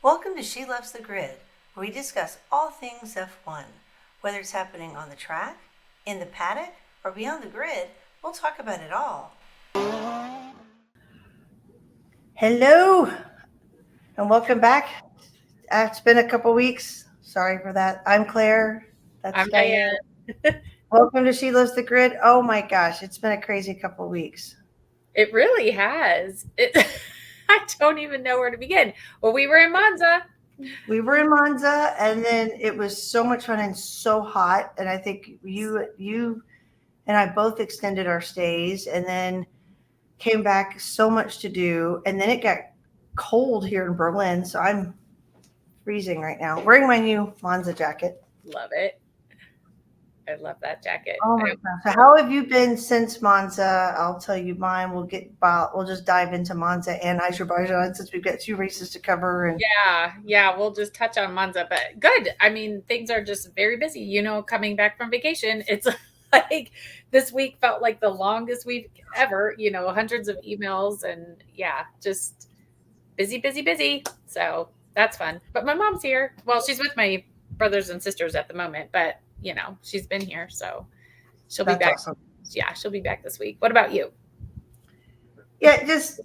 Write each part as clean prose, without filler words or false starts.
Welcome to She Loves the Grid, where we discuss all things F1. Whether it's happening on the track, in the paddock, or beyond the grid, we'll talk about it all. Hello, and welcome back. It's been a couple weeks. Sorry for that. I'm Claire. I'm Dianne. Welcome to She Loves the Grid. Oh my gosh, it's been a crazy couple weeks. It really has. I don't even know where to begin. Well, we were in Monza. And then it was so much fun and so hot. And I think you and I both extended our stays, and then came back. So much to do, and then it got cold here in Berlin, so I'm freezing right now. Wearing my new Monza jacket. Love it. I love that jacket. Oh my gosh! So how have you been since Monza? I'll tell you mine. We'll just dive into Monza and Azerbaijan since we've got 2 races to cover. And yeah, we'll just touch on Monza, but good. I mean, things are just very busy. You know, coming back from vacation, it's like this week felt like the longest week ever. You know, hundreds of emails and just busy. So that's fun. But my mom's here. Well, she's with my brothers and sisters at the moment, but you know, she's been here, so she'll be back. Awesome. Yeah, she'll be back this week. What about you? Yeah, just,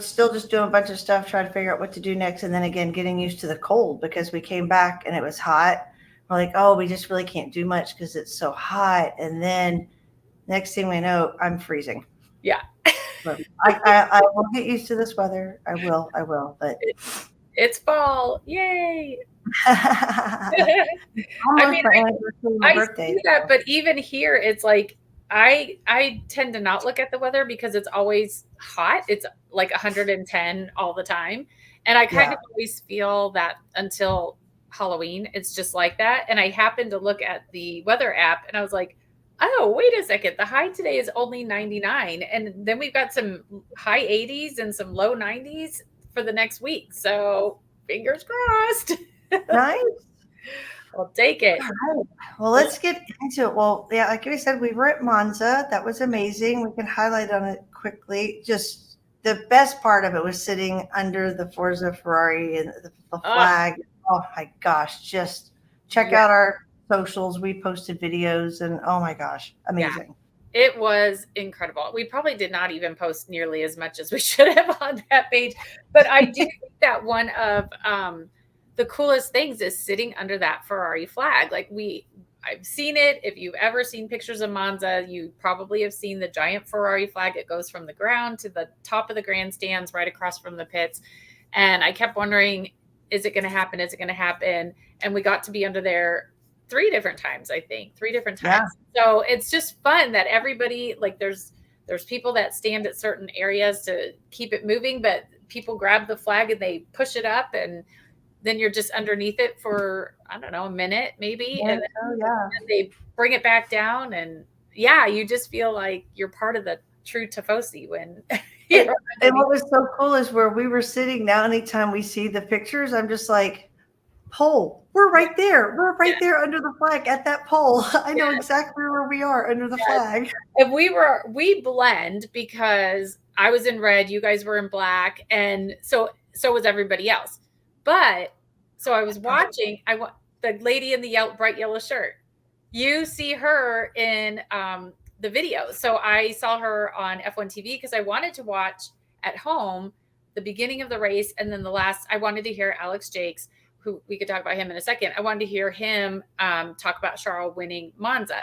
still just doing a bunch of stuff, trying to figure out what to do next. And then again, getting used to the cold because we came back and it was hot. We're like, oh, we just really can't do much because it's so hot. And then next thing we know, I'm freezing. Yeah. But I will get used to this weather. I will. But it's fall. Yay. I mean, I see that, but even here, it's like I tend to not look at the weather because it's always hot. It's like 110 all the time, and I kind of always feel that until Halloween, it's just like that. And I happened to look at the weather app, and I was like, oh, wait a second, the high today is only 99, and then we've got some high 80s and some low 90s for the next week. So fingers crossed. Nice. I'll take it. Right. Well, let's get into it. Well, yeah, like I said, we were at Monza. That was amazing. We can highlight on it quickly. Just the best part of it was sitting under the Forza Ferrari and the flag. Oh my gosh. Just check out our socials. We posted videos and oh my gosh, amazing. Yeah. It was incredible. We probably did not even post nearly as much as we should have on that page, but I do think that one of the coolest things is sitting under that Ferrari flag. Like I've seen it. If you've ever seen pictures of Monza, you probably have seen the giant Ferrari flag. It goes from the ground to the top of the grandstands right across from the pits. And I kept wondering, is it going to happen? Is it going to happen? And we got to be under there 3 different times, I think. 3 different times. Yeah. So it's just fun that everybody, like there's people that stand at certain areas to keep it moving, but people grab the flag and they push it up, and then you're just underneath it for, I don't know, a minute maybe. Yeah, and then they bring it back down. And you just feel like you're part of the true Tifosi when and what was so cool is where we were sitting now, anytime we see the pictures, I'm just like, pole, we're right there. We're right there under the flag at that pole. I know exactly where we are under the flag. And we blend because I was in red, you guys were in black. And so was everybody else. But so I was watching, the lady in the bright yellow shirt. You see her in the video. So I saw her on F1 TV because I wanted to watch at home the beginning of the race, and then I wanted to hear Alex Jakes, who we could talk about him in a second. I wanted to hear him talk about Charles winning Monza.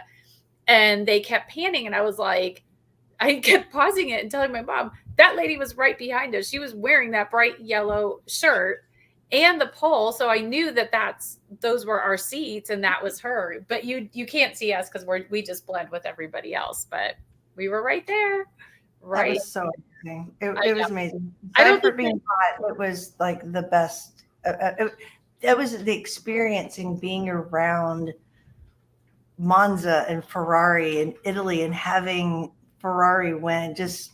And they kept panning, and I was like, I kept pausing it and telling my mom, that lady was right behind us. She was wearing that bright yellow shirt and the pole. So I knew those were our seats and that was her. But you can't see us because we just blend with everybody else. But we were right there. Right. That was so amazing. It was amazing. Aside from being hot, it was like the best. That was the experiencing being around Monza and Ferrari and Italy and having Ferrari win. Just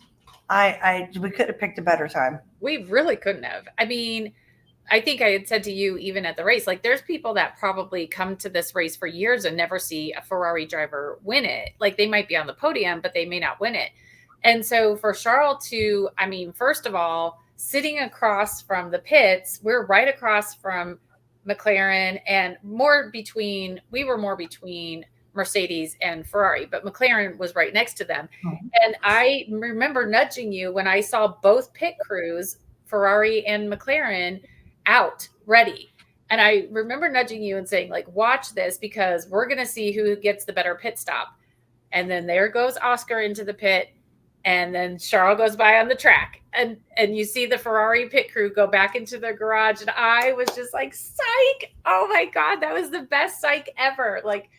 we could have picked a better time. We really couldn't have. I mean, I think I had said to you, even at the race, like there's people that probably come to this race for years and never see a Ferrari driver win it. Like they might be on the podium, but they may not win it. And so for Charles to, I mean, first of all, sitting across from the pits. We're right across from McLaren and we were more between Mercedes and Ferrari, but McLaren was right next to them. Mhm. And I remember nudging you when I saw both pit crews, Ferrari and McLaren, out ready. And I remember nudging you and saying, like, watch this because we're going to see who gets the better pit stop. And then there goes Oscar into the pit. And then Charles goes by on the track. And you see the Ferrari pit crew go back into their garage. And I was just like, psych. Oh my God, that was the best psych ever. Like,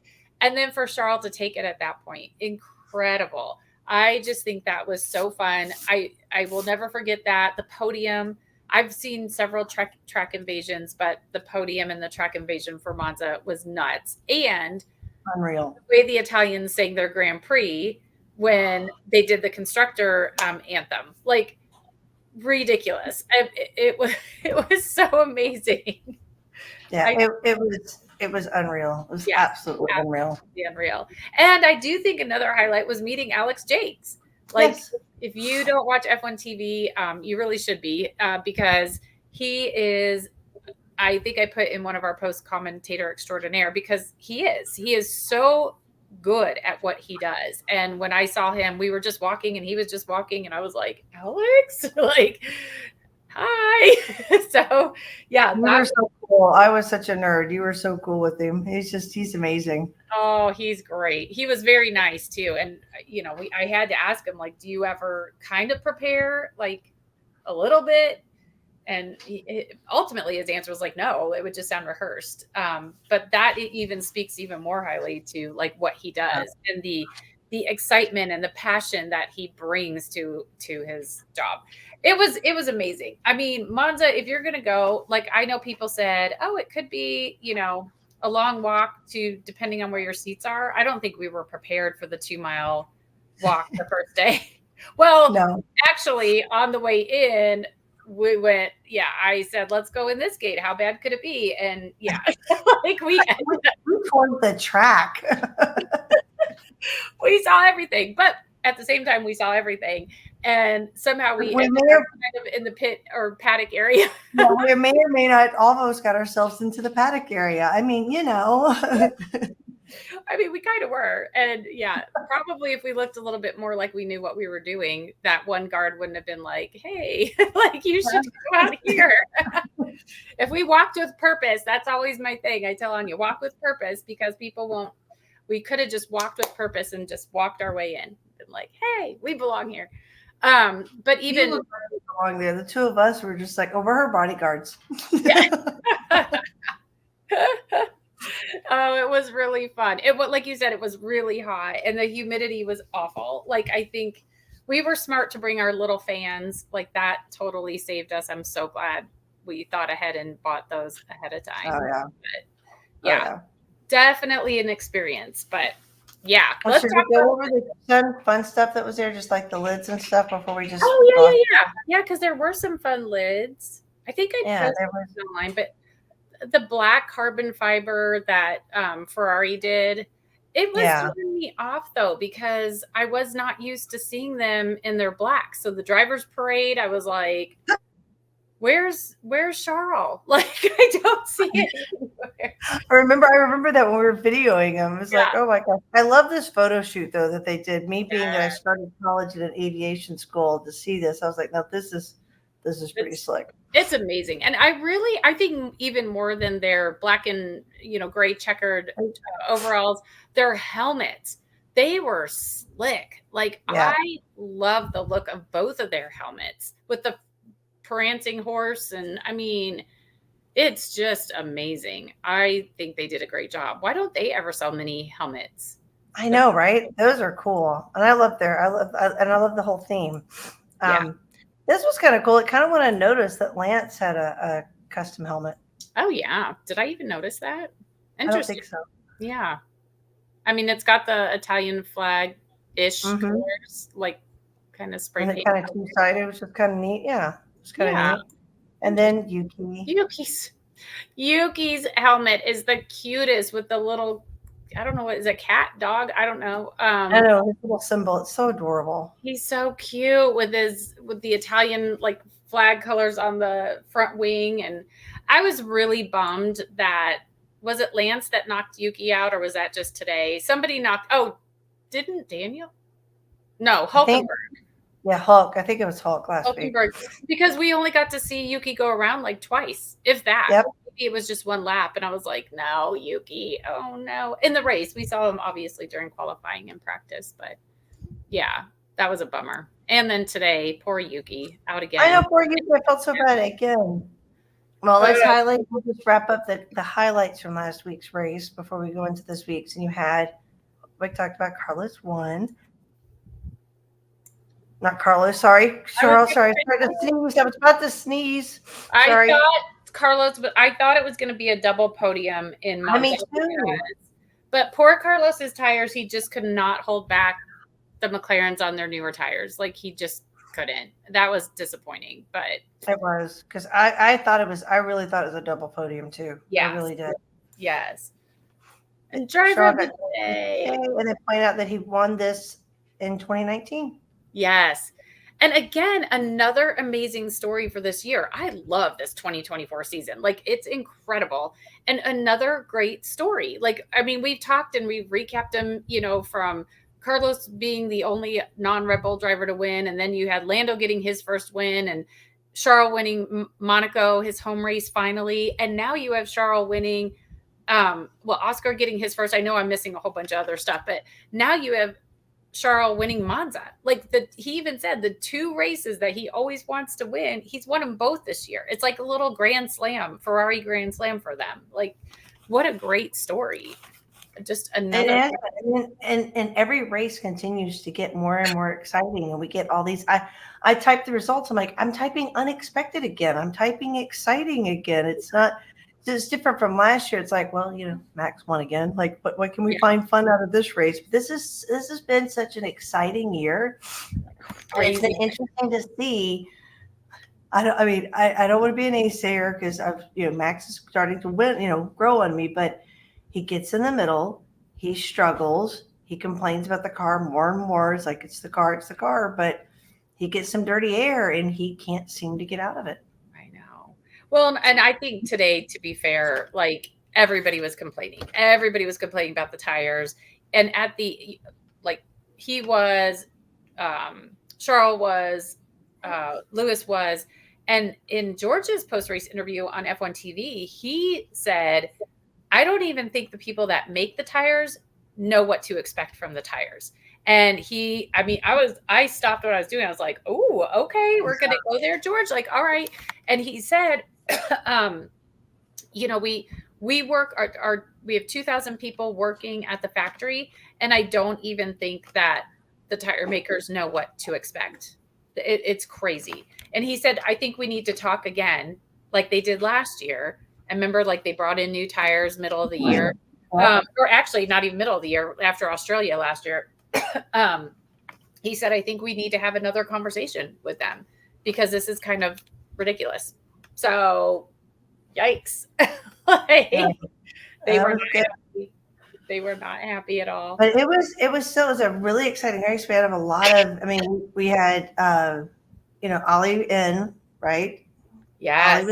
and then for Charles to take it at that point, incredible. I just think that was so fun. I will never forget that. The podium, I've seen several track invasions, but the podium and the track invasion for Monza was nuts. And Unreal. the way the Italians sang their Grand Prix when they did the constructor anthem, like ridiculous. It was so amazing. Yeah, it was unreal. It was absolutely unreal. Unreal. And I do think another highlight was meeting Alex Jakes. Like, yes. If you don't watch F1 TV, you really should be, because he is, I think I put in one of our posts, commentator extraordinaire, because he is so good at what he does. And when I saw him, we were just walking and he was just walking and I was like, Alex, like, hi. So yeah, you were so cool. I was such a nerd. You were so cool with him. He's amazing. Oh, he's great. He was very nice too. And you know, I had to ask him, like, do you ever kind of prepare like a little bit? And ultimately his answer was like, no, it would just sound rehearsed. But that even speaks even more highly to like what he does and the excitement and the passion that he brings to his job. It was amazing. I mean, Monza, if you're going to go, like, I know people said, oh, it could be, you know, a long walk to, depending on where your seats are. I don't think we were prepared for the 2-mile walk the first day. Well, no. Actually on the way in, we went, I said, let's go in this gate. How bad could it be? And like we formed the track. We saw everything, but at the same time, we saw everything. And somehow we ended up kind of in the pit or paddock area. Yeah, we may or may not almost got ourselves into the paddock area. I mean, you know. I mean, we kind of were. And probably if we looked a little bit more like we knew what we were doing, that one guard wouldn't have been like, hey, like, you should go out here. If we walked with purpose, that's always my thing. I tell Anya, walk with purpose, because people won't. We could have just walked with purpose and just walked our way in. And like, hey, we belong here. But even belong there. The two of us were just like, we're her bodyguards. Oh, it was really fun. Like you said, it was really hot and the humidity was awful. Like, I think we were smart to bring our little fans. Like, that totally saved us. I'm so glad we thought ahead and bought those ahead of time. Oh, yeah. But, definitely an experience. But let's should we go over the fun stuff that was there, just like the lids and stuff, before we just because there were some fun lids. I think I posted them online, but the black carbon fiber that Ferrari did, it was throwing me off though, because I was not used to seeing them in their black. So the driver's parade, I was like, where's Charles? Like, I don't see it anywhere. I remember that when we were videoing them, it was like, oh my God. I love this photo shoot though that they did. Me being that I started college at an aviation school, to see this, I was like, no, this is pretty slick. It's amazing. And I think even more than their black and, gray checkered overalls, their helmets, they were slick. Like, I love the look of both of their helmets with the prancing horse. And I mean, it's just amazing. I think they did a great job. Why don't they ever sell mini helmets? I know, right? Those are cool. And I love the whole theme. This was kind of cool. It kind of went unnoticed that Lance had a custom helmet. Oh, yeah. Did I even notice that? Interesting. I don't think so. Yeah. I mean, it's got the Italian flag-ish colors, like, kind of spray paint. Kind of two-sided, which was kind of neat. Yeah. It's kind of neat. And then Yuki's helmet is the cutest with the little I don't know, what is it, cat, dog? I don't know. I know his little symbol. It's so adorable. He's so cute with the Italian like flag colors on the front wing. And I was really bummed that, was it Lance that knocked Yuki out, or was that just today? Somebody knocked, didn't Daniel? No, Hulkenberg. Yeah, Hulk. I think it was Hulk last week. Because we only got to see Yuki go around like twice, if that. Yep. Maybe it was just one lap, and I was like, no, Yuki, oh no. In the race, we saw him obviously during qualifying and practice, but yeah, that was a bummer. And then today, poor Yuki, out again. I know, poor Yuki. I felt so bad again. Well, let's highlight. We'll just wrap up the highlights from last week's race before we go into this week's. And you had, we talked about Carlos won. Not Carlos, sorry. Cheryl, sorry. I was about to sneeze. Sorry. I thought Carlos, but I thought it was going to be a double podium in Monza. Me too. But poor Carlos's tires, he just could not hold back the McLarens on their newer tires. Like, he just couldn't. That was disappointing, but it was, because I really thought it was a double podium too. Yeah, I really did. Yes. And driver of the day. And they point out that he won this in 2019. Yes. And again, another amazing story for this year. I love this 2024 season. Like, it's incredible. And another great story. Like, I mean, we've talked and we've recapped him, from Carlos being the only non-Red Bull driver to win. And then you had Lando getting his first win, and Charles winning Monaco, his home race finally. And now you have Charles winning, Oscar getting his first. I know I'm missing a whole bunch of other stuff, but now you have Charles winning Monza. Like, he even said the two races that he always wants to win, he's won them both this year. It's like a little Grand Slam, Ferrari Grand Slam for them. Like, what a great story. Just another. And every race continues to get more and more exciting. And we get all these, I type the results. I'm like, I'm typing unexpected again. I'm typing exciting again. It's different from last year. It's like, well, Max won again. Like, what can we find fun out of this race? This has been such an exciting year. It's been interesting to see. I don't want to be an naysayer, because Max is starting to win, grow on me, but he gets in the middle, he struggles, he complains about the car more and more. It's like, it's the car, but he gets some dirty air and he can't seem to get out of it. Well, and I think today, to be fair, like, everybody was complaining. Everybody was complaining about the tires. And at the, he was, Charles was, Lewis was, and in George's post-race interview on F1 TV, he said, I don't even think the people that make the tires know what to expect from the tires. And I stopped what I was doing. I was like, oh, okay, we're going to go there, George. Like, all right. And he said, we work we have 2,000 people working at the factory. And I don't even think that the tire makers know what to expect. It's crazy. And he said, I think we need to talk again, like they did last year. I remember, like, they brought in new tires middle of the year, or actually not even middle of the year, after Australia last year. He said, I think we need to have another conversation with them, because this is kind of ridiculous. So, yikes. They were not happy at all. But it was a really exciting race. We had a lot of, we had, Ollie in, right? Yeah.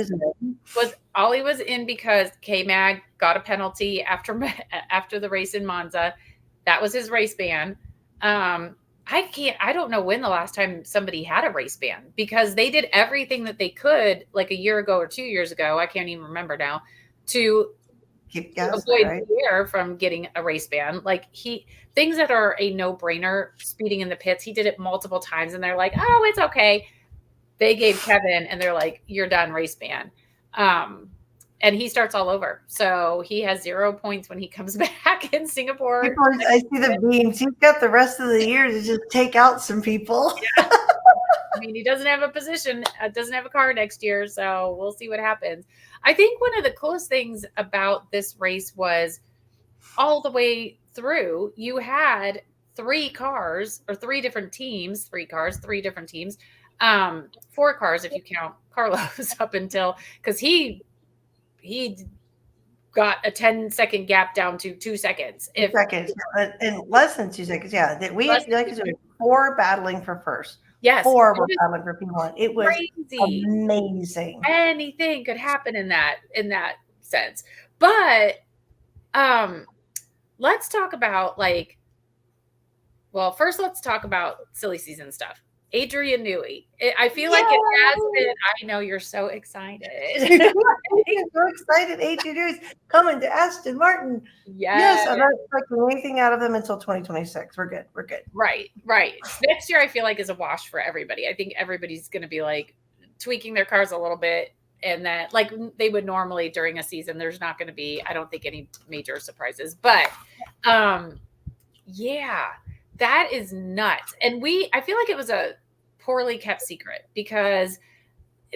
Ollie was in because K-Mag got a penalty after the race in Monza. That was his race ban. I don't know when the last time somebody had a race ban, because they did everything that they could, like a year ago or 2 years ago, I can't even remember now, to avoid Pierre from getting a race ban. Like, things that are a no-brainer, speeding in the pits, he did it multiple times, and they're like, oh, it's okay. They gave Kevin, and they're like, you're done, race ban. And he starts all over. So he has 0 points when he comes back in Singapore. I see the beams. He's got the rest of the year to just take out some people. Yeah. He doesn't have a position, doesn't have a car next year. So we'll see what happens. I think one of the coolest things about this race was, all the way through, you had 3 cars, or 3 different teams, 3 cars, 3 different teams, 4 cars if you count Carlos up until, because he got a 10-second gap down to 2 seconds. If seconds, in less than 2 seconds. Yeah, that we less had like four battling for first. yes, Four were battling for P1. It was crazy. amazing. Anything could happen in that sense. But let's talk about first let's talk about silly season stuff. Adrian Newey. I feel like it has been. I know you're so excited. I'm so excited. Adrian Newey's coming to Aston Martin. Yes, I'm not expecting anything out of him until 2026. We're good. We're good. Right. Next year, I feel like is a wash for everybody. I think everybody's going to be like tweaking their cars a little bit, and then like they would normally during a season. There's not going to be, I don't think, any major surprises. But yeah, that is nuts. And I feel like it was a poorly kept secret because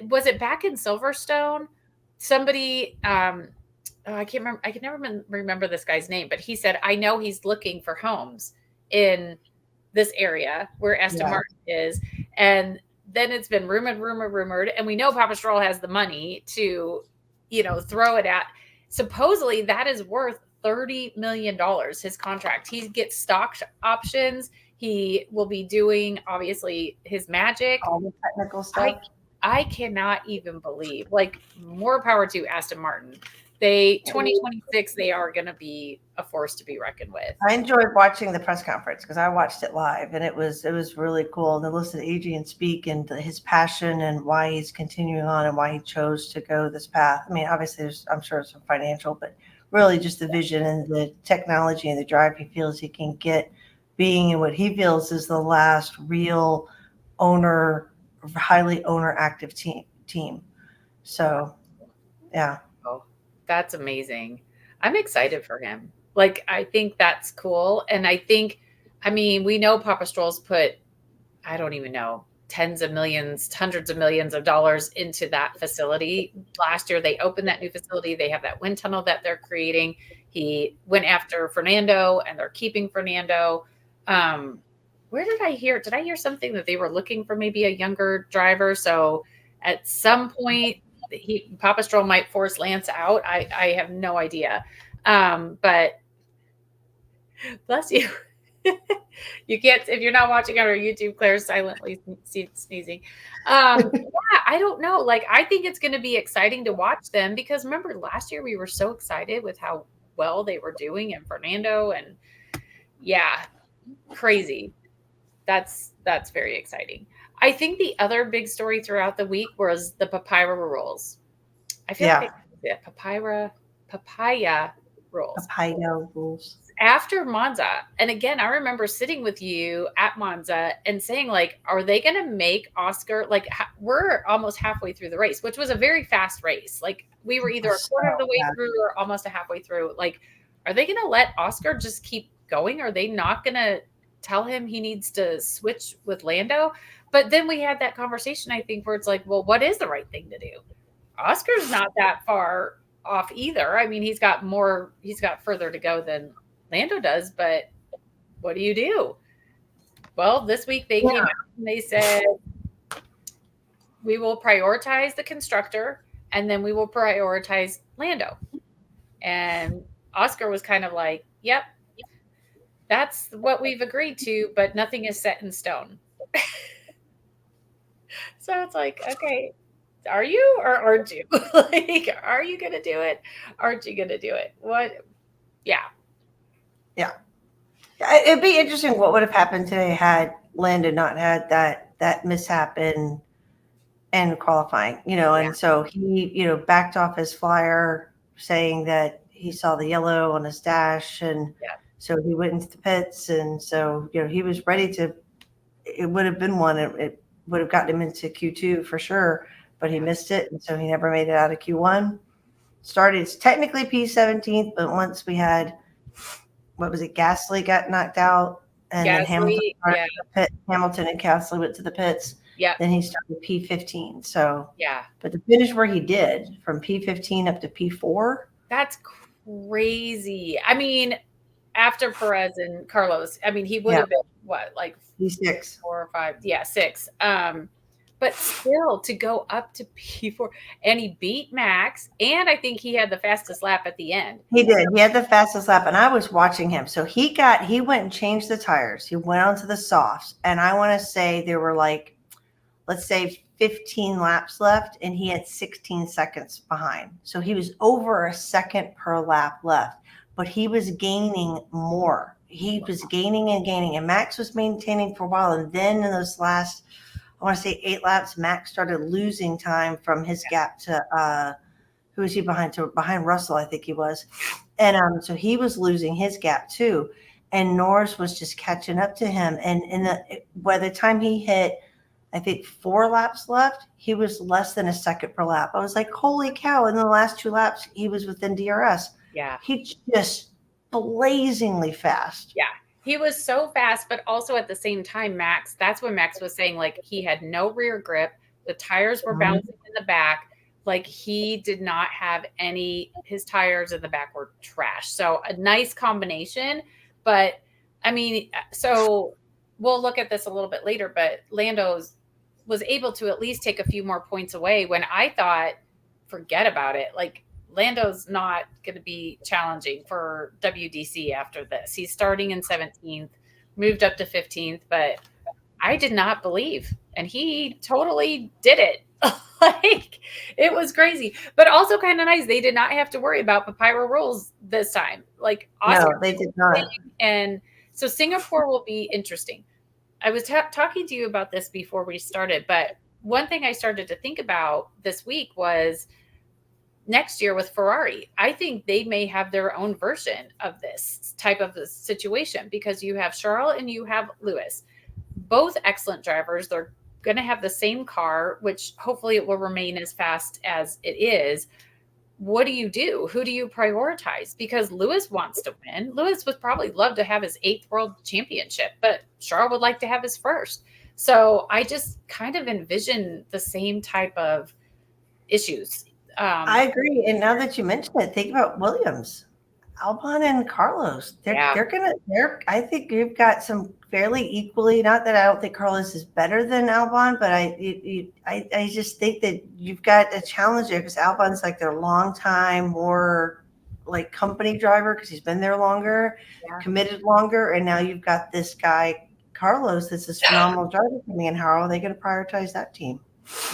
was it back in Silverstone? Somebody, I can't remember. I can never remember this guy's name, but he said, I know he's looking for homes in this area where Aston Martin is. And then it's been rumored. And we know Papa Stroll has the money to, throw it at. Supposedly that is worth $30 million, his contract. He gets stock options. He will be doing, obviously, his magic. All the technical stuff. I cannot even believe, more power to Aston Martin. 2026, they are going to be a force to be reckoned with. I enjoyed watching the press conference because I watched it live, and it was really cool to listen to Adrian speak and his passion and why he's continuing on and why he chose to go this path. I mean, obviously, I'm sure some financial, but really just the vision and the technology and the drive he feels he can get, being in what he feels is the last real highly owner active team. So, yeah. That's amazing. I'm excited for him. I think that's cool. And we know Papa Stroll's put, I don't even know, tens of millions, hundreds of millions of dollars into that facility. Last year, they opened that new facility. They have that wind tunnel that they're creating. He went after Fernando, and they're keeping Fernando. Where did I hear? Did I hear something that they were looking for maybe a younger driver? So at some point, Papa Stroll might force Lance out. I have no idea. But bless you. You can't, if you're not watching on our YouTube, Claire's silently sneezing. I don't know. I think it's going to be exciting to watch them because remember last year we were so excited with how well they were doing and Fernando and crazy. That's very exciting. I think the other big story throughout the week was the papaya rules. I feel like papaya rules. Papaya rules. After Monza, and again, I remember sitting with you at Monza and saying, are they going to make Oscar, we're almost halfway through the race, which was a very fast race. We were either a quarter of the way through or almost a halfway through. Are they going to let Oscar just keep going? Are they not going to tell him he needs to switch with Lando? But then we had that conversation, I think, where it's well, what is the right thing to do? Oscar's not that far off either. I mean, he's got further to go than Lando does, but what do you do? Well, this week they came out and they said, we will prioritize the constructor and then we will prioritize Lando. And Oscar was kind of yep, that's what we've agreed to, but nothing is set in stone. So it's okay, are you or aren't you? Are you going to do it? Aren't you going to do it? What? Yeah. It'd be interesting what would have happened today had Landon not had that mishap in qualifying, and so he, backed off his flyer saying that he saw the yellow on his dash, and so he went into the pits, and so he was ready to. It would have been one. It would have gotten him into Q2 for sure, but he missed it, and so he never made it out of Q1. It's technically P17, but once we had, what was it? Gasly got knocked out, and then Hamilton and Gasly went to the pits. Yeah. Then he started P15. So yeah, but to finish where he did from P15 up to P4, that's crazy. I mean, after Perez and Carlos, I mean, he would have been what, P6, 4 or 5, 6. but still to go up to P4, and he beat Max, and I think he had the fastest lap at the end. He did. He had the fastest lap, and I was watching him. So he went and changed the tires. He went onto the softs, and I want to say there were like, let's say 15 laps left, and he had 16 seconds behind. So he was over a second per lap left, but he was gaining more. He was gaining and gaining, and Max was maintaining for a while. And then in those last, I want to say 8 laps, Max started losing time from his gap to who was he behind? To behind Russell, I think he was. And so he was losing his gap too. And Norris was just catching up to him. And by the time he hit, I think 4 laps left, he was less than a second per lap. I was like, holy cow. In the last 2 laps, he was within DRS. Yeah. He just blazingly fast. Yeah. He was so fast, but also at the same time, that's when Max was saying, like, he had no rear grip. The tires were bouncing in the back. Like, he did not have his tires in the back were trash. So a nice combination. But I mean, so we'll look at this a little bit later, but Lando's was able to at least take a few more points away when I thought, forget about it. Like, Lando's not going to be challenging for WDC after this. He's starting in 17th, moved up to 15th, but I did not believe. And he totally did it. Like, it was crazy, but also kind of nice. They did not have to worry about Papyrus rules this time. Like, Oscar, no, they did not. And so Singapore will be interesting. I was talking to you about this before we started, but one thing I started to think about this week was next year with Ferrari. I think they may have their own version of this type of a situation, because you have Charles and you have Lewis, both excellent drivers. They're going to have the same car, which hopefully it will remain as fast as it is. What do you do? Who do you prioritize? Because Lewis wants to win. Lewis would probably love to have his 8th world championship, but Charles would like to have his first. So I just kind of envision the same type of issues. I agree. And now that you mentioned it, think about Williams, Albon and Carlos. I think you've got some fairly equally, not that I don't think Carlos is better than Albon, but I just think that you've got a challenge there, because Albon's like their long time, more like company driver, because he's been there longer, committed longer. And now you've got this guy, Carlos, that's this phenomenal driver coming in. How are they going to prioritize that team?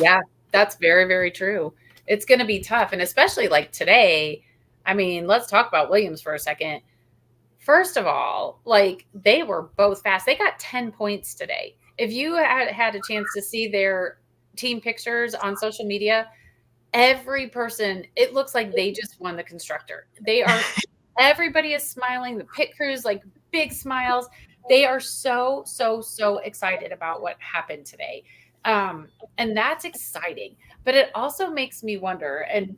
Yeah, that's very, very true. It's going to be tough. And especially like today, I mean, let's talk about Williams for a second. First of all, like, they were both fast. They got 10 points today. If you had a chance to see their team pictures on social media, every person, it looks like they just won the constructor. Everybody is smiling. The pit crews, like, big smiles. They are so, so, so excited about what happened today. And that's exciting. But it also makes me wonder, and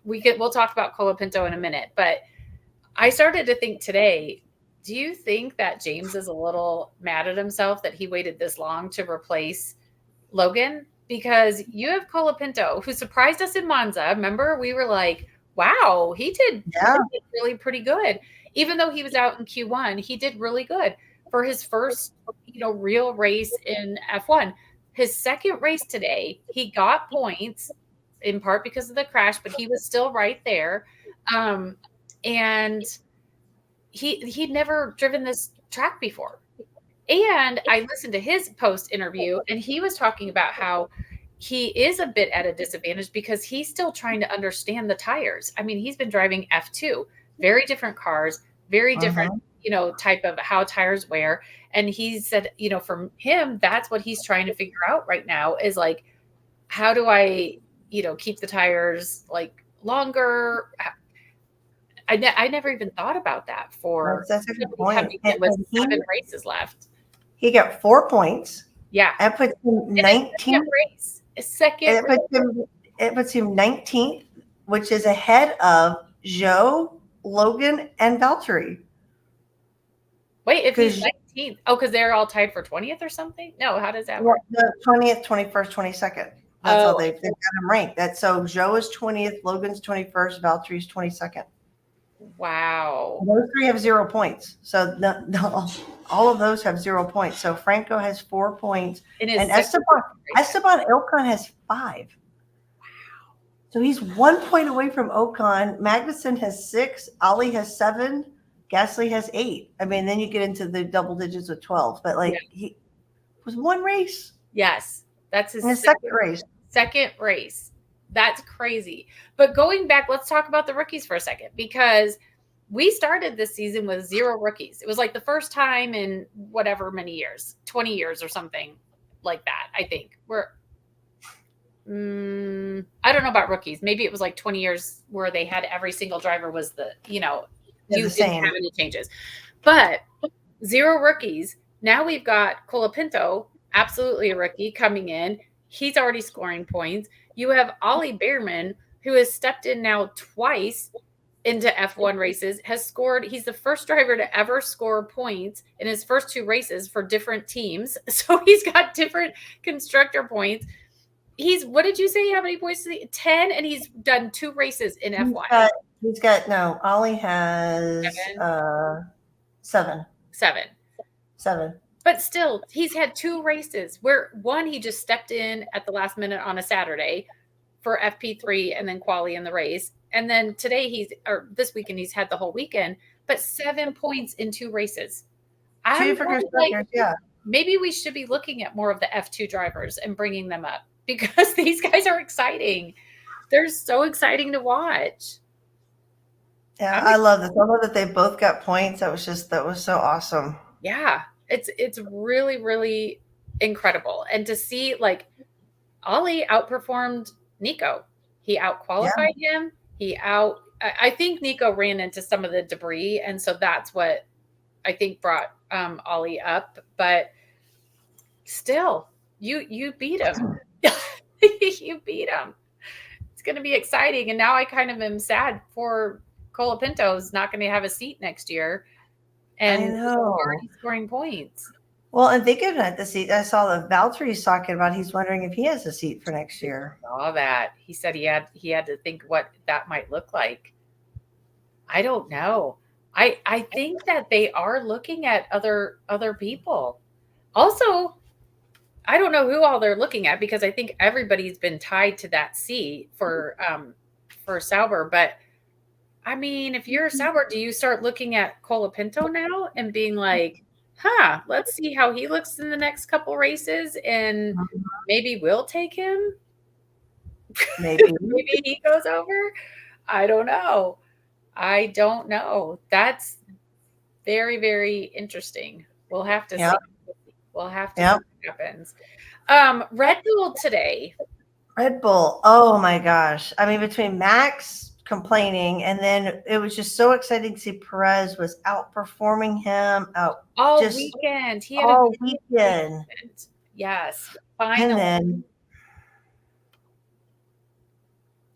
we'll talk about Colapinto in a minute, but I started to think today, do you think that James is a little mad at himself that he waited this long to replace Logan? Because you have Colapinto, who surprised us in Monza. Remember, we were like, wow, he did really pretty good. Even though he was out in Q1, he did really good for his first, real race in F1. His second race today, he got points, in part because of the crash, but he was still right there. And he'd never driven this track before. And I listened to his post interview, and he was talking about how he is a bit at a disadvantage because he's still trying to understand the tires. I mean, he's been driving F2, very different cars, very different, type of how tires wear. And he said, for him, that's what he's trying to figure out right now is like, how do I, keep the tires like longer? I never even thought about that for that's a good point. With 7 races left. He got 4 points. Yeah. That puts him 19th. It puts him 19th, which is ahead of Joe, Logan, and Valtteri. Wait, if he's 19th. Oh, because they're all tied for 20th or something? No, how does that work? The 20th, 21st, 22nd. That's how they've got him ranked. So Joe is 20th, Logan's 21st, Valtteri's 22nd. Wow. Those three have 0 points. So all of those have 0 points. So Franco has 4 points, In his and second race. Esteban Ocon has 5. So he's 1 point away from Ocon. Magnussen has 6. Ollie has 7. Gasly has 8. I mean, then you get into the double digits with 12. But like he was one race. Yes, that's his In his second race. Second race. That's crazy. But going back, let's talk about the rookies for a second, because we started this season with 0 rookies. It was like the first time in whatever many years, 20 years or something like that, I think. I don't know about rookies. Maybe it was like 20 years where they had every single driver was you didn't have any changes. But 0 rookies. Now we've got Colapinto, absolutely a rookie, coming in. He's already scoring points. You have Ollie Behrman, who has stepped in now twice into F1 races, has scored. He's the first driver to ever score points in his first 2 races for different teams. So he's got different constructor points. What did you say? How many points? 10, and he's done 2 races in F1. Ollie has 7. 7. But still, he's had 2 races where one, he just stepped in at the last minute on a Saturday for FP3 and then quali in the race. And then today this weekend, he's had the whole weekend, but 7 points in 2 races. Maybe we should be looking at more of the F2 drivers and bringing them up, because these guys are exciting. They're so exciting to watch. Yeah, I love this. I love that they both got points. That was so awesome. Yeah, it's really, really incredible. And to see, like, Ollie outperformed Nico. He outqualified him. I think Nico ran into some of the debris, and so that's what I think brought Ollie up. But still, you beat him. You beat him. It's going to be exciting. And now I kind of am sad for Colapinto's not going to have a seat next year. And already scoring points. Well, and thinking about the seat, I saw that Valtteri's talking about he's wondering if he has a seat for next year. I saw that. He said he had to think what that might look like. I don't know. I think that they are looking at other people. Also, I don't know who all they're looking at, because I think everybody's been tied to that seat for Sauber. But I mean, if you're Sauber, do you start looking at Colapinto now and being like, let's see how he looks in the next couple races, and maybe we'll take him? Maybe he goes over. I don't know. That's very, very interesting. We'll have to see. We'll have to see what happens. Red Bull today. Red Bull. Oh my gosh. I mean, between Max complaining, and then it was just so exciting to see Perez was outperforming him all weekend. He had all weekend. Yes, finally. And then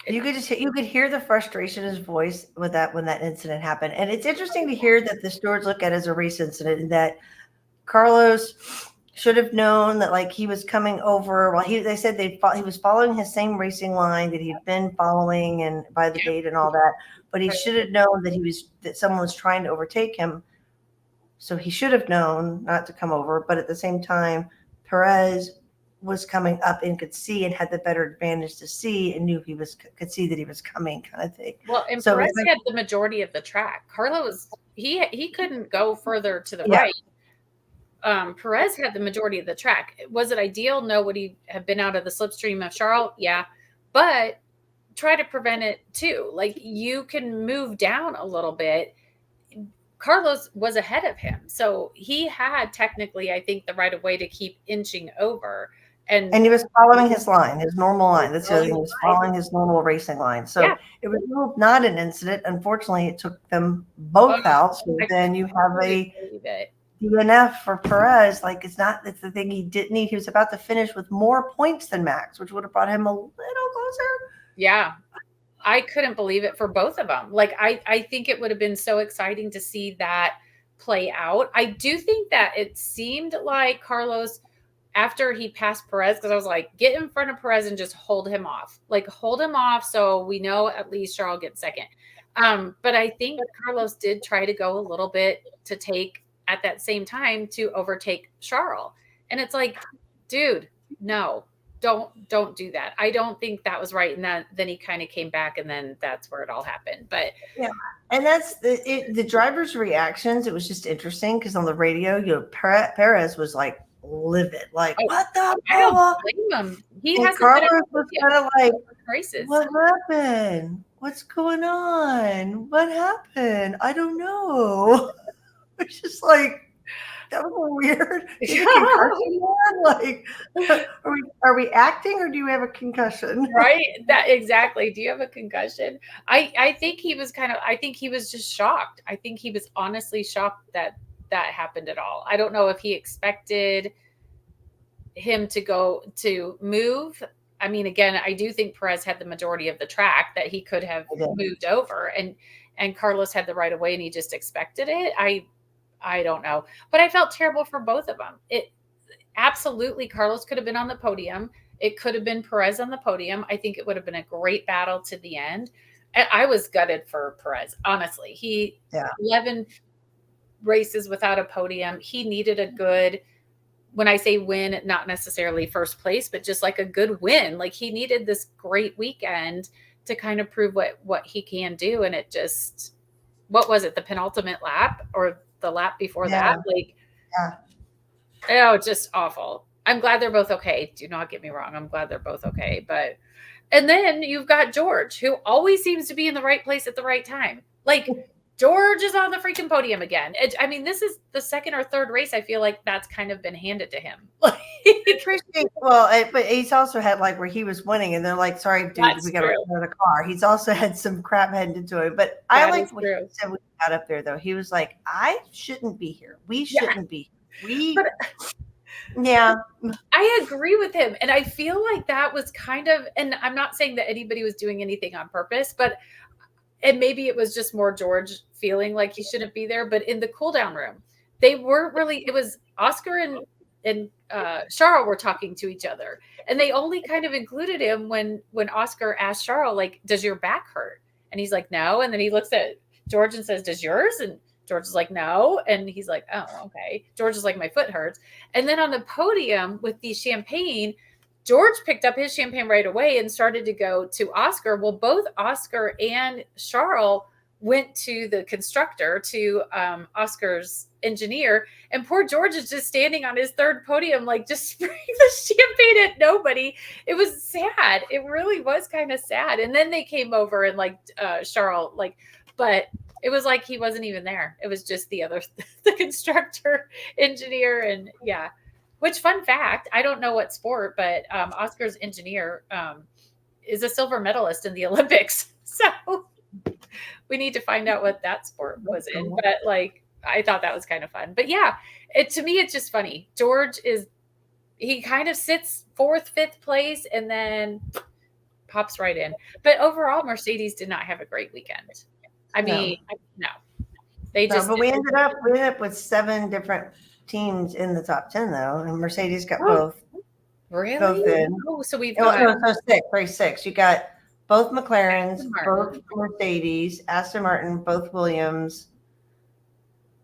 you could hear the frustration in his voice with that when that incident happened. And it's interesting to hear that the stewards look at it as a race incident, and that Carlos should have known that, like, he was coming over. Well, they said he was following his same racing line that he'd been following and by the gate and all that. But he should have known that someone was trying to overtake him. So he should have known not to come over. But at the same time, Perez was coming up and could see and had the better advantage to see and knew could see that he was coming, kind of thing. Well, and so Perez had the majority of the track. Carlos, he couldn't go further to the right. Perez had the majority of the track. Was it ideal? No. Would he have been out of the slipstream of Charles? Yeah. But try to prevent it too. Like, you can move down a little bit. Carlos was ahead of him. So he had technically, I think, the right of way to keep inching over. And he was following his line, his normal line. That's the other thing. He was following his normal racing line. So it was not an incident. Unfortunately, it took them both out. So then you have a DNF for Perez. Like, it's the thing he didn't need. He was about to finish with more points than Max, which would have brought him a little closer. Yeah. I couldn't believe it for both of them. Like, I think it would have been so exciting to see that play out. I do think that it seemed like Carlos, after he passed Perez, because I was like, get in front of Perez and just hold him off. Like, hold him off so we know at least Charles gets second. But I think Carlos did try to go a little bit to take at that same time to overtake Charles. And it's like, dude, no, don't do that. I don't think that was right. And then he kind of came back, and then that's where it all happened. But Yeah. And that's the driver's reactions. It was just interesting because on the radio, Perez was like livid, like, oh, what the I don't hell? blame him. He And hasn't been Carlos was kind of like, races. what happened? What's going on? What happened? I don't know. It's just like, that was weird. Do you have a concussion, man? Like, are we acting or do you have a concussion? Right? That exactly. Do you have a concussion? I think he was I think he was just shocked. I think he was honestly shocked that that happened at all. I don't know if he expected him to move. I mean, again, I do think Perez had the majority of the track that he could have moved over, and Carlos had the right of way, and he just expected it. I don't know, but I felt terrible for both of them. It absolutely, Carlos could have been on the podium. It could have been Perez on the podium. I think it would have been a great battle to the end. I was gutted for Perez, honestly. 11 races without a podium. He needed a good, when I say win, not necessarily first place, but just like a good win. Like he needed this great weekend to kind of prove what he can do. And it just, what was it? The penultimate lap or the lap before that? Like, oh, just awful. I'm glad they're both okay. Do not get me wrong. I'm glad they're both okay. But, and then you've got George, who always seems to be in the right place at the right time. Like George is on the freaking podium again. I mean, this is the second or third race. I feel like that's kind of been handed to him. Well, but he's also had like where he was winning, and they're like, "Sorry, dude, we got to return the car." He's also had some crap handed to him. But I like what he said when he got up there, though. He was like, "I shouldn't be here. We shouldn't be here. Yeah." I agree with him. And I feel like that was kind of, and I'm not saying that anybody was doing anything on purpose, but and maybe it was just more George feeling like he shouldn't be there. But in the cool down room, they weren't really, it was Oscar and Charles were talking to each other, and they only kind of included him when Oscar asked Charles, like, does your back hurt? And he's like, no. And then he looks at George and says, does yours? And George is like, no. And he's like, oh, okay. George is like, my foot hurts. And then on the podium with the champagne, George picked up his champagne right away and started to go to Oscar. Well, both Oscar and Charles went to the constructor, to Oscar's engineer, and poor George is just standing on his third podium, like just spraying the champagne at nobody. It was sad. It really was kind of sad. And then they came over and like Charles, like, but it was like he wasn't even there. It was just the constructor, engineer, and yeah. Which, fun fact, I don't know what sport, but Oscar's engineer is a silver medalist in the Olympics. So we need to find out what that sport was in. But like, I thought that was kind of fun. But yeah, to me, it's just funny. George he kind of sits fourth, fifth place, and then pops right in. But overall, Mercedes did not have a great weekend. I mean, no. They just. But we ended up with 7 different teams in the top 10, though, and Mercedes got both. Really? Both in. Oh, so we've got six. You got both McLarens, both Mercedes, Aston Martin, both Williams,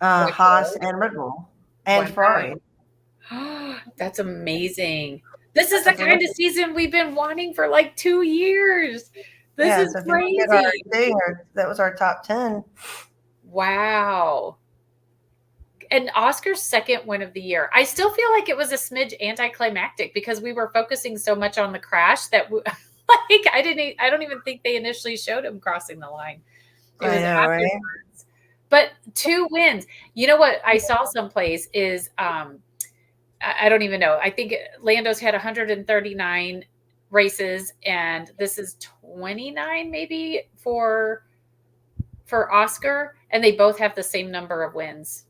Haas, and Red Bull, and Ferrari. That's amazing. This is the kind of season we've been wanting for like 2 years. This is crazy. That was our top 10. Wow. And Oscar's second win of the year. I still feel like it was a smidge anticlimactic because we were focusing so much on the crash that like I don't even think they initially showed him crossing the line. It was afterwards. Right? But 2 wins. You know what I saw someplace is I don't even know. I think Lando's had 139 races, and this is 29 maybe for Oscar, and they both have the same number of wins.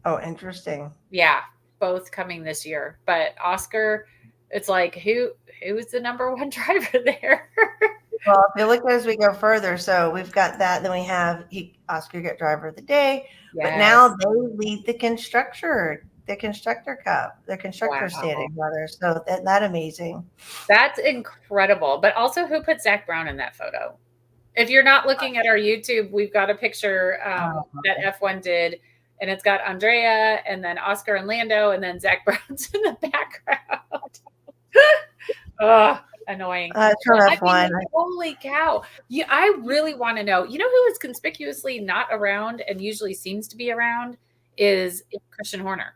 Oh, interesting. Yeah, both coming this year. But Oscar, it's like who's the number 1 driver there? Well, if you look as we go further, so we've got that. Then we have Oscar get driver of the day, but now they lead the constructor cup, the constructor standing rather. So that amazing. That's incredible. But also, who put Zach Brown in that photo? If you're not looking at our YouTube, we've got a picture that F1 did, and it's got Andrea and then Oscar and Lando and then Zach Brown's in the background. Oh, annoying. From F1. Holy cow. I really want to know. You know who is conspicuously not around and usually seems to be around is Christian Horner.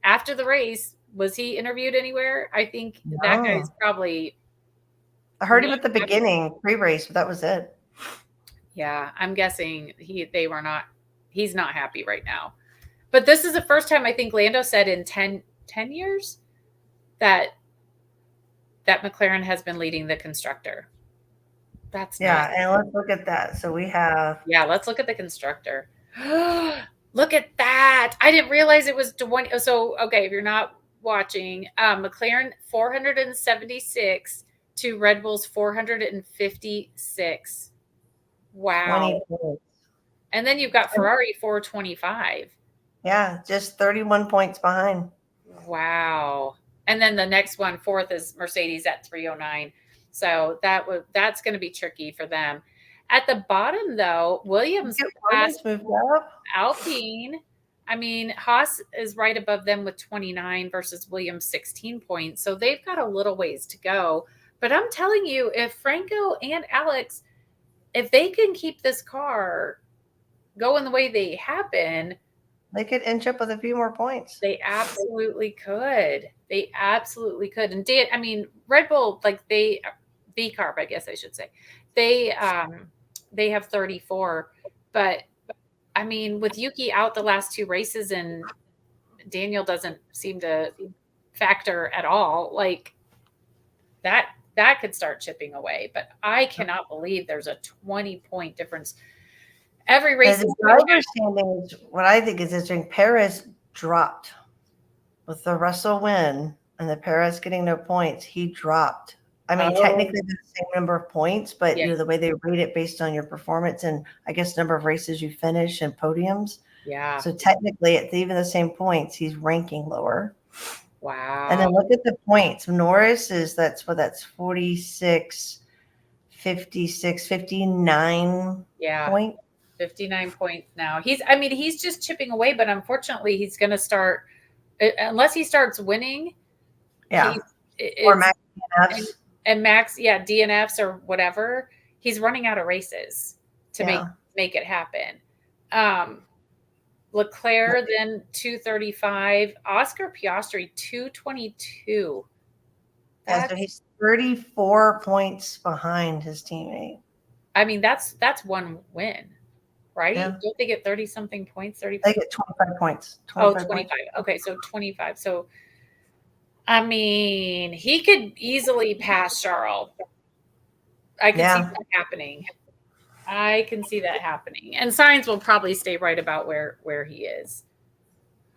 After the race, was he interviewed anywhere? I think that guy's probably... I heard him at the beginning, pre-race, but that was it. Yeah, I'm guessing he's not happy right now. But this is the first time I think Lando said in 10 years that McLaren has been leading the constructor. That's nice. And let's look at that. So we have... Yeah, let's look at the constructor. Look at that. I didn't realize it was 20. So, okay, if you're not watching, McLaren 476 to Red Bull's 456. Wow. And then you've got Ferrari 425. Yeah, just 31 points behind. Wow. And then the next one, fourth, is Mercedes at 309. So that's going to be tricky for them. At the bottom, though, Williams moved up. Alpine. I mean, Haas is right above them with 29 versus Williams 16 points. So they've got a little ways to go. But I'm telling you, if Franco and Alex, if they can keep this car going the way they have been, they could inch up with a few more points. They absolutely could. They absolutely could. And Red Bull, like B-Carb, I guess I should say, they have 34. But I mean, with Yuki out the last two races and Daniel doesn't seem to factor at all, like that could start chipping away. But I cannot believe there's a 20-point difference. Every race. What I think is interesting, Perez dropped with the Russell win and the Perez getting no points. He dropped. I mean, technically the same number of points, but the way they rate it based on your performance and I guess number of races you finish and podiums. Yeah. So technically, it's even the same points. He's ranking lower. Wow. And then look at the points. Norris that's 46, 56, 59 points. 59 points now. He's just chipping away, but unfortunately he's going to start, unless he starts winning. Yeah. Or max DNFs. And max, DNFs or whatever. He's running out of races to make it happen. Leclerc then 235, Oscar Piastri 222. So he's 34 points behind his teammate. I mean, that's one win, right? Yeah. Don't they get 30 something points? 35? They get 25 points. 25 points. Okay, so 25. So I mean, he could easily pass Charles. I can see that happening. I can see that happening. And Sainz will probably stay right about where he is.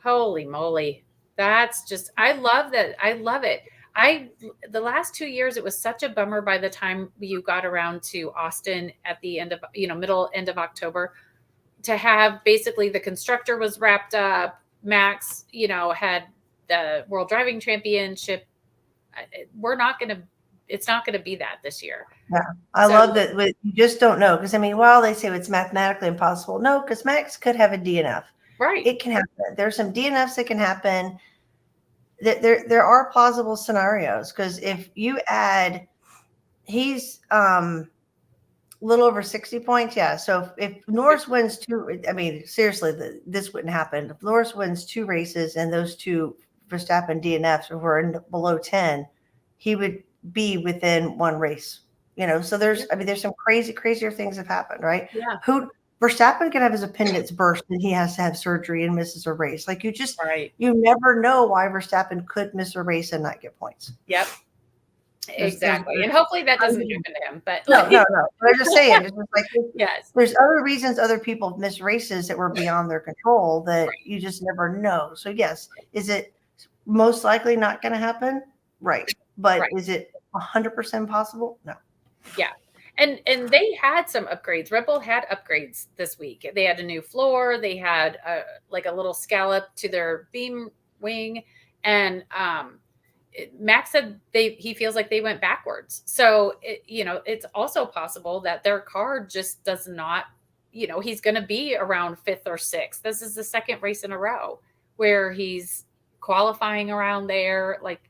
Holy moly. That's just, I love that. I love it. The last 2 years, it was such a bummer by the time you got around to Austin at the end of, middle, end of October, to have basically the constructor was wrapped up. Max, had the World Driving Championship. It's not going to be that this year. Yeah. I love that. You just don't know. Because they say it's mathematically impossible. No, because Max could have a DNF. Right. It can happen. There's some DNFs that can happen. There are plausible scenarios. Because if you add, he's a little over 60 points. Yeah. So if Norris wins seriously, this wouldn't happen. If Norris wins 2 races and those 2 Verstappen DNFs were below 10, he would be within 1 race. So there's some crazier things have happened, right? Yeah. Verstappen can have his appendix burst and he has to have surgery and misses a race. Like you never know why Verstappen could miss a race and not get points. Yep. Exactly. And hopefully that doesn't happen to him. But no. But I'm just saying, it's just like yes. There's other reasons other people miss races that were beyond their control that you just never know. So yes, is it most likely not going to happen? Right. But is it 100% possible? No. Yeah. And they had some upgrades. Red Bull had upgrades this week. They had a new floor. They had a little scallop to their beam wing. And Max said he feels like they went backwards. So, it's also possible that their car just does not, he's going to be around fifth or sixth. This is the second race in a row where he's qualifying around there. Like,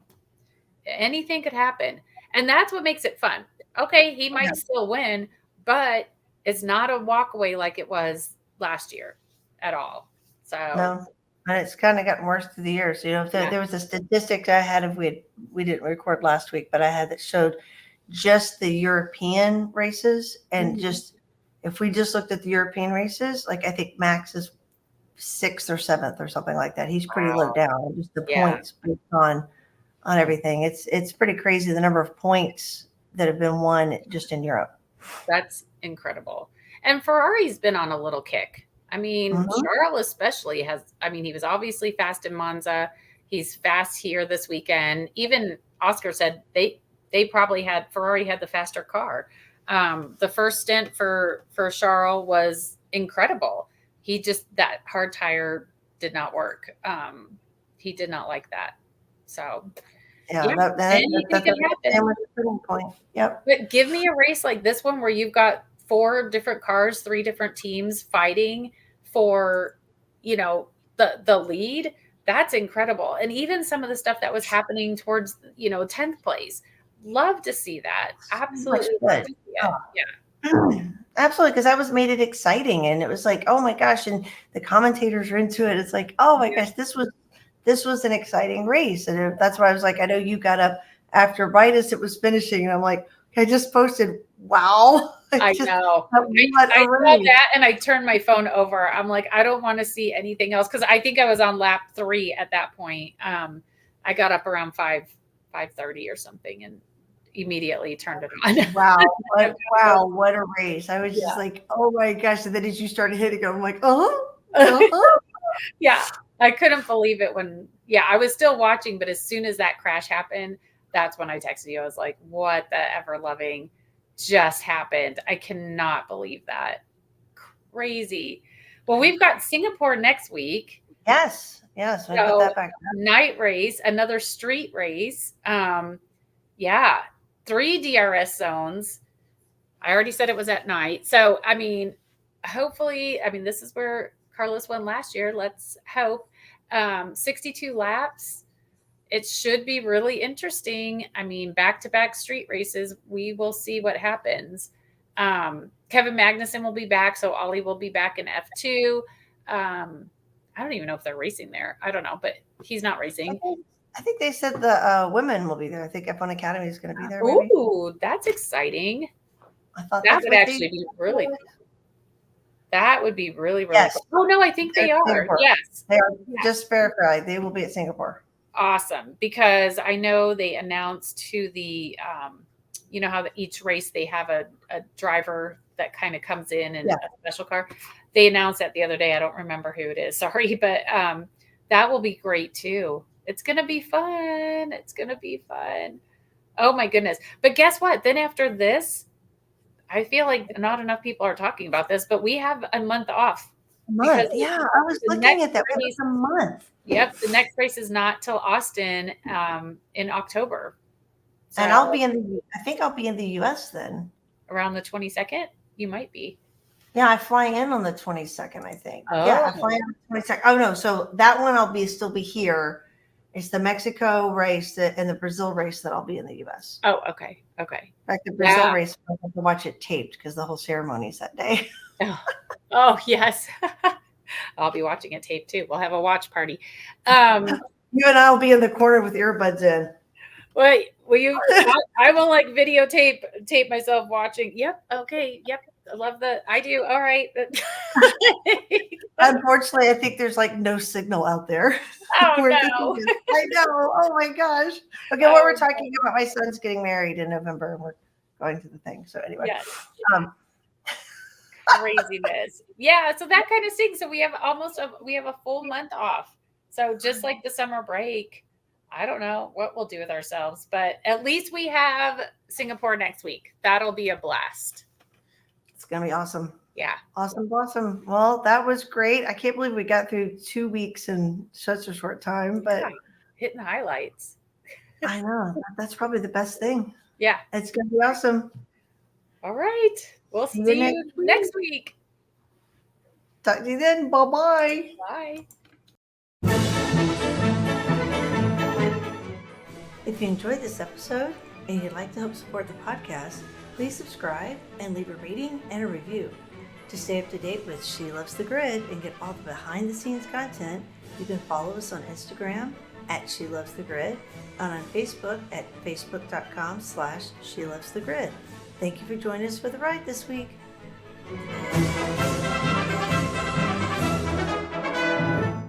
anything could happen. And that's what makes it fun. Okay, he might still win, but it's not a walkaway like it was last year at all. So no, and it's kind of gotten worse through the years. There was a statistic I had we didn't record last week, but I had that showed just the European races, and just if we just looked at the European races, like I think Max is sixth or seventh or something like that. He's pretty low down. Just the points based on everything. It's pretty crazy the number of points that have been won just in Europe. That's incredible. And Ferrari's been on a little kick. I mean, Charles especially he was obviously fast in Monza. He's fast here this weekend. Even Oscar said Ferrari had the faster car. The first stint for Charles was incredible. That hard tire did not work. He did not like that. So that's a turning point. Yep. But give me a race like this one where you've got 4 different cars, 3 different teams fighting for, the lead. That's incredible. And even some of the stuff that was happening towards, 10th place. Love to see that. Absolutely. Love to see it. Yeah. Absolutely, because that made it exciting, and it was like, oh my gosh, and the commentators are into it. It's like, oh my gosh, this was an exciting race, and that's why I was like, I know you got up after Vitus, it was finishing, and I'm like, I just posted, wow. I know. I saw that, and I turned my phone over. I'm like, I don't want to see anything else, because I think I was on lap 3 at that point. I got up around 5:30 or something, and immediately turned it on. Wow. What a race. I was just like, oh my gosh. And then as you started hitting it, I'm like, yeah. I couldn't believe it I was still watching, but as soon as that crash happened, that's when I texted you. I was like, what the ever loving just happened? I cannot believe that. Crazy. Well, we've got Singapore next week. Yes. So put that back. Night race, another street race. 3 DRS zones. I already said it was at night. So, hopefully, this is where Carlos won last year. Let's hope. 62 laps. It should be really interesting. Back-to-back street races. We will see what happens. Kevin Magnussen will be back, so Ollie will be back in F2. I don't even know if they're racing there. I don't know, but he's not racing. I think they said the women will be there. I think F1 Academy is going to be there. Maybe. Ooh, that's exciting. I thought that would actually be really cool. That would be really, really cool. Oh, no, I think they are. Singapore. Yes. They are just verified. They will be at Singapore. Awesome. Because I know they announced to the, how each race they have a driver that kind of comes in a special car. They announced that the other day. I don't remember who it is. Sorry. But that will be great too. It's going to be fun. Oh my goodness. But guess what? Then after this, I feel like not enough people are talking about this, but we have a month off. I was looking at that. It's a month. Yep. The next race is not till Austin in October. So, and I think I'll be in the US then. Around the 22nd? You might be. Yeah, I fly in on the 22nd, I think. Oh. Yeah, I fly in on the 22nd. Oh no, so that one I'll still be here. It's the Mexico race and the Brazil race that I'll be in the US. Oh, okay. In fact, the Brazil race, I have to watch it taped because the whole ceremony is that day. Oh yes. I'll be watching it taped too. We'll have a watch party. You and I will be in the corner with earbuds in. Wait, will you? I will tape myself watching. Yep. Okay. Yep. I love that. I do. All right. Unfortunately, I think there's no signal out there. Oh, no. I know. Oh my gosh. Okay, what we're talking about, my son's getting married in November and we're going to the thing. So anyway. Yes. Craziness. Yeah. So that kind of stinks. So we have a full month off. So just like the summer break, I don't know what we'll do with ourselves, but at least we have Singapore next week. That'll be a blast. It's going to be awesome. Yeah. Awesome. Well, that was great. I can't believe we got through 2 weeks in such a short time, but hitting the highlights. I know. That's probably the best thing. Yeah. It's going to be awesome. All right. We'll see you next week. Talk to you then. Bye-bye. Bye. If you enjoyed this episode and you'd like to help support the podcast, please subscribe and leave a rating and a review. To stay up to date with She Loves the Grid and get all the behind-the-scenes content, you can follow us on Instagram at She Loves the Grid and on Facebook at facebook.com/SheLovesTheGrid. Thank you for joining us for the ride this week.